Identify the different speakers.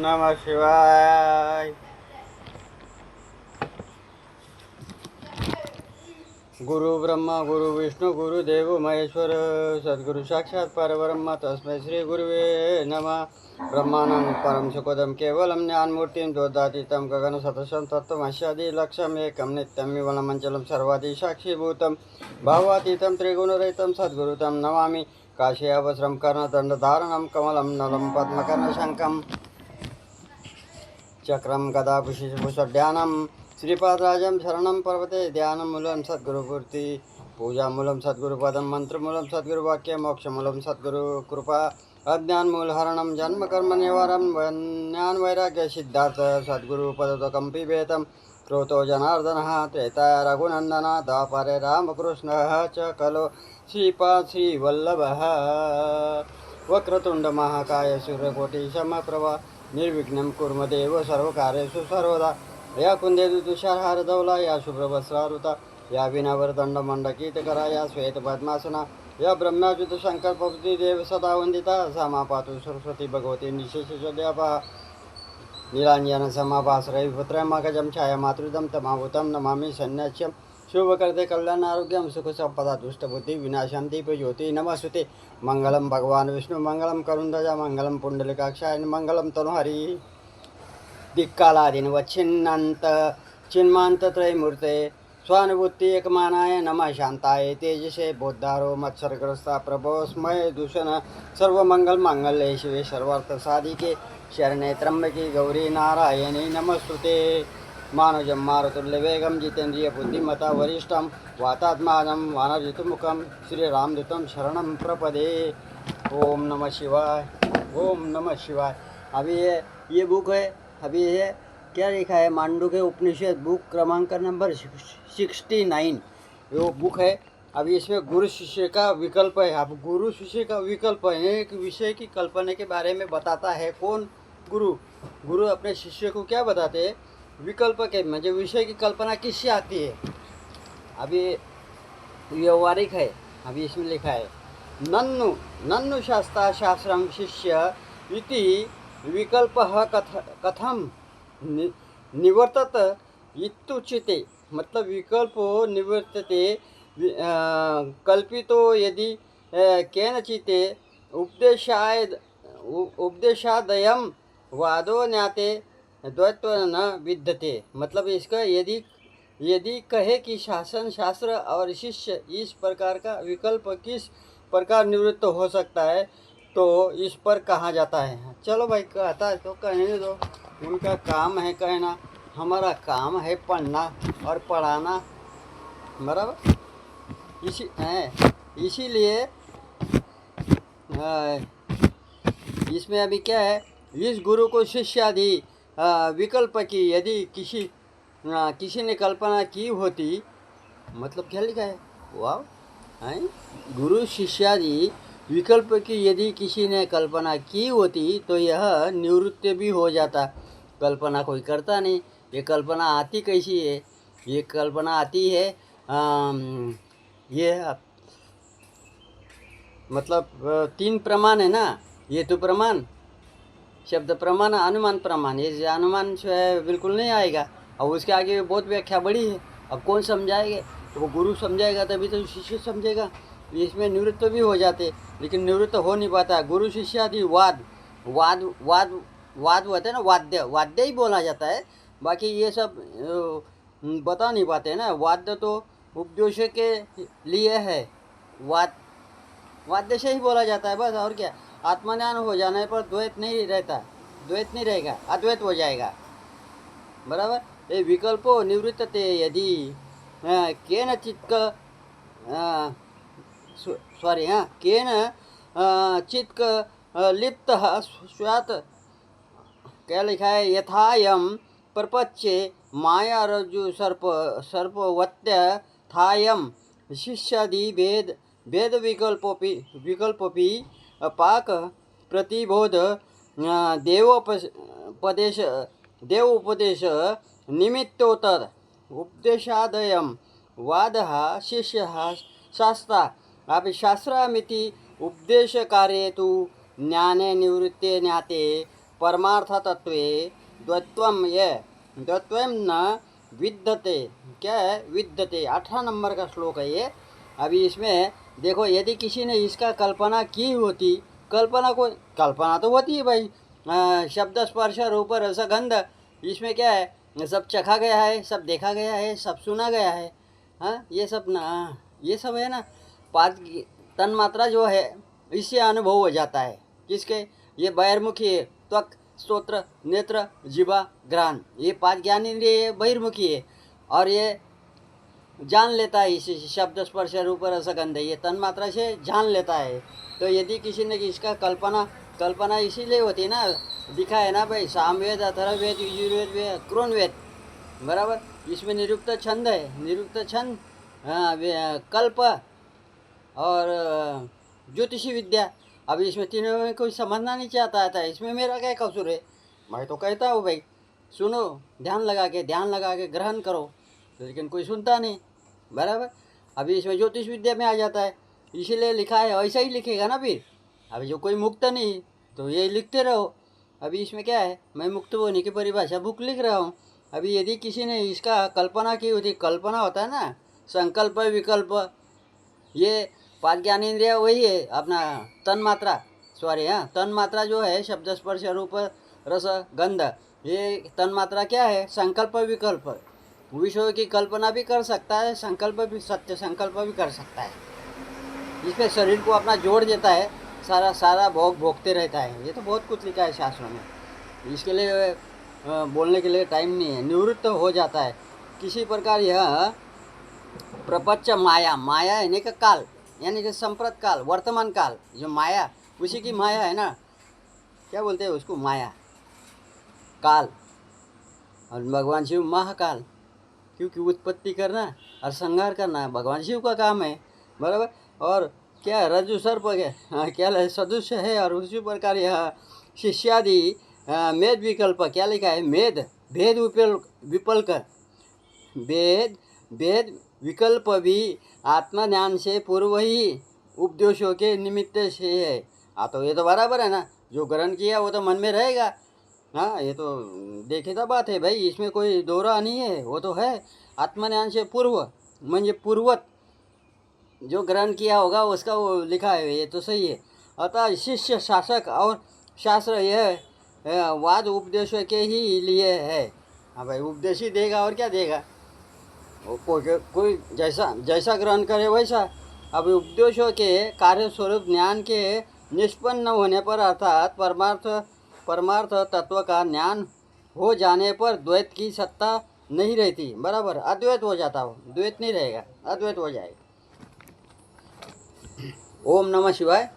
Speaker 1: नमः शिवाय। गुरु ब्रह्मा गुरु विष्णु गुरुदेव महेश्वर सद्गुरु साक्षात् परब्रह्म तस्मै श्री गुरुवे नमः। ब्रह्मानं परम सुखदं केवलं ज्ञानमूर्तिं दोदातीतं गगन सदृशं तत्त्वमस्यादि लक्ष्यम् एकं नित्यं विमलमञ्चलं सर्वादि साक्षीभूतं भावातीतं त्रिगुणरहितं सद्गुरुतं नमामि। काश्यावस्त्रं कर्णदण्डधारणं कमलं नलं पद्मकर्णशङ्खं चक्रं गदाभूषिभूषड्यानं श्रीपादराजं शरणं पर्वते ध्यानमूलं सद्गुरुपूर्ति पूजामूलं सद्गुरुपदं मंत्रमूलं सद्गुरुवाक्य मोक्षमूलं सद्गुरुकृपा अज्ञानमूलहरणं जन्मकर्मनिवारणं ज्ञानवैराग्य सिद्धार्थ सद्गुरुपदकं पिबेतं क्रोतो जनार्दनः त्रेताय रघुनन्दनः द्वापरे रामकृष्णः च खलु श्रीपाद श्रीवल्लभः। वक्रतुंड महाकाय सूर्यकोटि समप्रभा निर्विघ्नं कुर्मदेव सर्वकार्येषु सर्वदा। या कुंदेदु तुषारहार धवला या शुभ्रवस्त्रावृता या विनावरदंडमंडकीतकरा या श्वेतपद्मासना या ब्रह्माच्युत शंकर पवती देव सदा वंदिता सा पातु सरस्वती भगवती निशेषव्यापा नीलांजन समाभास रविपुत्र मगजम छाया मातृदम तमावुतम नमामि सन्यास्यम शुभ करते कल्याण आरोग्यम सुख संपदा दुष्टबुद्धि विनाशम दीप ज्योति नमस्ते मंगलम भगवान विष्णु मंगलम करुणध्वजा मंगलम पुंडलिकाक्षाय मंगलम तनुहरि दिक्कालादिनवच्छिन्नान्त चिन्मान्तत्रयमूर्ते स्वानुभूति एकमानाय नमः शांताय तेजसे बोद्धारो मत्सरग्रस्ता प्रभोस्मय दूषण सर्वमंगल मांगल्ये शिवे सर्वार्थ साधिके शरणे त्र्यंबके गौरी नारायणी नमस्ते। मानवजं मारुतुल्यवेगं जितेन्द्रिय बुद्धिमता वरिष्ठं वातात्मानं वानरजितमुखं श्रीरामदूतं शरणं प्रपदे। ओम नमः शिवाय, ओम नमः शिवाय। अभी ये बुक है, अभी ये क्या लिखा है, मांडुक्य उपनिषद बुक क्रमांक नंबर 69 वो बुक है। अभी इसमें गुरु शिष्य का विकल्प है। अब गुरु शिष्य का विकल्प है, एक विषय की कल्पना के बारे में बताता है। कौन? गुरु। गुरु अपने शिष्य को क्या बताते हैं? विकल्प के म्हणजे विषय की कल्पना किससे आती है। अभी व्यवहारिक है। अभी इसमें लिखा है नन्नु नन्नु शास्त्रा शास्त्रम शिष्य इति विकल्पः कथम निवर्तत इत्युच्यते। मतलब विकल्पो निवर्तते कल्पितो यदि केनचित् उपदेशादयं वादो ज्ञाते द्वैत्व न विद्यते। मतलब इसका यदि कहे कि शासन शास्त्र और शिष्य इस प्रकार का विकल्प किस प्रकार निवृत्त हो सकता है तो इस पर कहा जाता है। चलो भाई, कहता है तो कहने दो, उनका काम है कहना, हमारा काम है पढ़ना और पढ़ाना, बराबर। इसीलिए इसमें अभी क्या है, इस गुरु को शिष्यादि विकल्प की यदि किसी ने कल्पना की होती, मतलब क्या लिखा है, वाह है, गुरु शिष्यादि विकल्प की यदि किसी ने कल्पना की होती तो यह निवृत्त भी हो जाता। कल्पना कोई करता नहीं, ये कल्पना आती कैसी है? ये कल्पना आती है ये मतलब 3 प्रमाण है ना, ये तो प्रमाण, शब्द प्रमाण, अनुमान प्रमाण। ये अनुमान जो है बिल्कुल नहीं आएगा, और उसके आगे बहुत व्याख्या बड़ी है। अब कौन समझाएंगे? तो वो गुरु समझाएगा तभी तो शिष्य समझेगा। इसमें निवृत्त भी हो जाते, लेकिन निवृत्त हो नहीं पाता। गुरु शिष्यादि वाद वाद वाद वाद होते हैं ना, वाद्य ही बोला जाता है। बाकी ये सब बता नहीं पाते ना। वाद्य तो उपदेश के लिए है, वाद्य से ही बोला जाता है बस, और क्या। आत्मज्ञान हो जाने पर द्वैत नहीं रहता, द्वैत नहीं रहेगा, अद्वैत हो जाएगा, बराबर। ये विकल्पो निवृत्तते यदि केनचित् सॉरी केन चित्क लिप्तः स्यात्, क्या लिखा है, यथायं प्रपच्ये माया रज्जु सर्पवत्य थायं शिष्यादि भेद विकल्पोपि पाक प्रतिबोध देवोपदेश निमित्तोत्तर उपदेशादयं वादः शिष्यः शास्त्रा अपि शास्त्रामिति उपदेशकार्ये तु ज्ञाने निवृत्ते ज्ञाते परमार्थ तत्वे द्वैत्वम ये द्वैत्वम न विद्यते। क्या है? विद्यते। 18 नंबर का श्लोक है ये। अभी इसमें देखो, यदि किसी ने इसका कल्पना की होती, कल्पना तो होती है भाई, शब्द स्पर्श रूप रस गंध, इसमें क्या है, सब चखा गया है, सब देखा गया है, सब सुना गया है। हाँ, ये सब ना, ये सब है ना, पांच तन मात्रा जो है इससे अनुभव हो जाता है। किसके? ये बहिर्मुखी है, त्वक, स्तोत्र, नेत्र, जिह्वा, घ्राण, ये 5 ज्ञानेंद्रिय बहिर्मुखी है। और ये जान लेता है इसी शब्द स्पर्श रूप रस गंध, ये तन मात्रा से जान लेता है। तो यदि किसी ने इसका कल्पना इसीलिए होती है ना, दिखा है ना भाई, सामवेद, अथर्ववेद, यजुर्वेद, क्रोन वेद, बराबर। इसमें निरुक्त छंद है, निरुक्त छंद, कल्प और ज्योतिषी विद्या। अब इसमें तीनों में कोई समझना नहीं चाहता था, इसमें मेरा क्या कसूर है? मैं तो कहता हूँ भाई, सुनो, ध्यान लगा के ग्रहण करो, लेकिन कोई सुनता नहीं, बराबर। अभी इसमें ज्योतिष विद्या में आ जाता है, इसीलिए लिखा है, ऐसा ही लिखेगा ना फिर। अभी जो कोई मुक्त नहीं तो ये लिखते रहो। अभी इसमें क्या है, मैं मुक्त होने की परिभाषा बुक लिख रहा हूँ। अभी यदि किसी ने इसका कल्पना की होती, कल्पना होता है ना, संकल्प विकल्प, ये 5 ज्ञानेंद्रिय वही है अपना तन मात्रा, सॉरी, हाँ, तन मात्रा जो है शब्द स्पर्श रूप रस गंध, ये तन मात्रा क्या है, संकल्प विकल्प। विषयों की कल्पना भी कर सकता है, संकल्प भी, सत्य संकल्प भी कर सकता है। इसमें शरीर को अपना जोड़ देता है, सारा भोगते रहता है। ये तो बहुत कुछ लिखा है शास्त्रों में, इसके लिए बोलने के लिए टाइम नहीं है, निवृत्त हो जाता है किसी प्रकार। यह प्रपंच माया यानी कि काल, यानी कि संप्रत काल, वर्तमान काल, जो माया, उसी की माया है ना, क्या बोलते हैं उसको, माया काल। और भगवान शिव महाकाल, क्योंकि उत्पत्ति करना और संहार करना भगवान शिव का काम है, बराबर। और क्या रज्जु सर्प क्या सदृश है, और उसी प्रकार यह शिष्यादि मेद विकल्प, क्या लिखा है, मेद भेद विकल्प, भेद विकल्प भी आत्मज्ञान से पूर्व ही उपदेशों के निमित्त से है। हाँ, तो ये तो बराबर है ना, जो ग्रहण किया वो तो मन में रहेगा। हाँ, ये तो देखिता बात है भाई, इसमें कोई दोहरा नहीं है, वो तो है आत्मज्ञान से पूर्व, म्हणजे पूर्वत जो ग्रहण किया होगा उसका वो लिखा है, ये तो सही है। अतः शिष्य शासक और शास्त्र यह वाद उपदेश के ही लिए है। हाँ भाई, उपदेश ही देगा और क्या देगा, कोई जैसा ग्रहण करे वैसा। अब उपदेशों के कार्य स्वरूप ज्ञान के निष्पन्न होने पर, अर्थात परमार्थ तत्व का ज्ञान हो जाने पर द्वैत की सत्ता नहीं रहती, बराबर, अद्वैत हो जाता हो, द्वैत नहीं रहेगा, अद्वैत हो जाएगा। ओम नमः शिवाय।